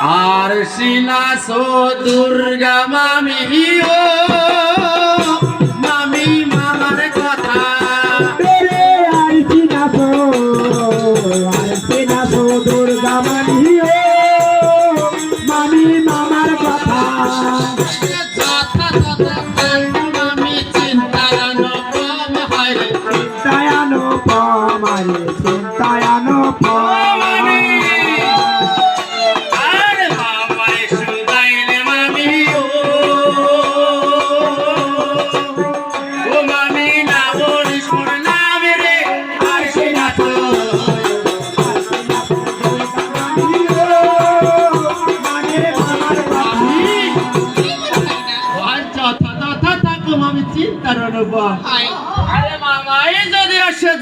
আর সিনাসো দুর্গা মামি ও মামি মামার কথা আর সিনাসো দুর্গা মামি ও মামি মামার কথা মামি চিন্তায়ানো কম হয় চিন্তায়ানো পমারে চিন্তায়ানো পমারে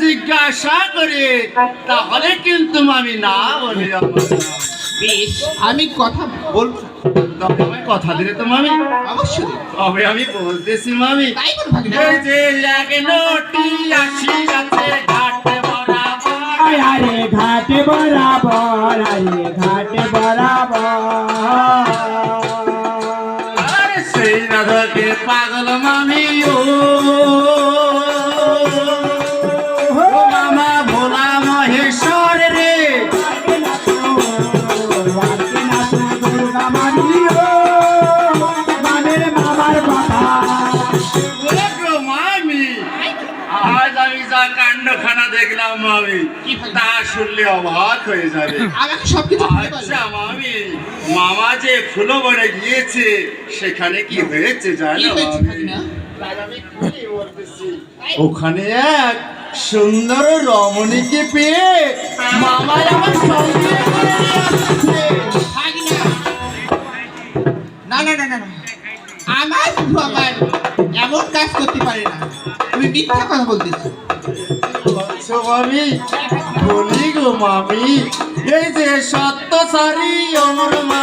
জিজ্ঞাসা করি তাহলে কিন্তু আমি না বলি বেশ আমি কথা বলবো তবে আমি কথা দিলে তো মামি অবশ্যই তবে আমি বলতেছি মামি তাই বল ভাগিনা এই যে লাগে নটি আসি আছে ঘাটে বরাবর আরে ঘাটে বরাবর আরে ঘাটে বরাবর আরে সেই না ধকে পাগল মামি ও মামা ভোলা মহেশ্বর রে মামি আজ আমি যা কাণ্ডখানা দেখলাম মামি তা শুনলে অবাক হয়ে যাবে আমাকে সবকিছু আচ্ছা মামি মামা যে ফুলো বনে গিয়েছে সেখানে কি হয়েছে কি জানো হয়েছে মামি? ভাগিনা আমি খুবই বলতেছি। ওখানে এক সুন্দর রমণীকে পেয়ে মামা আমার সঙ্গে করে নিয়ে আসছে। ভাগিনা না না না না না আমার শুধু আমার এমন কাজ করতে পারে না তুমি মিথ্যা কথা বলতেছো আচ্ছা মামি বলি গো মামি এই যে সত্য সারি অমর মা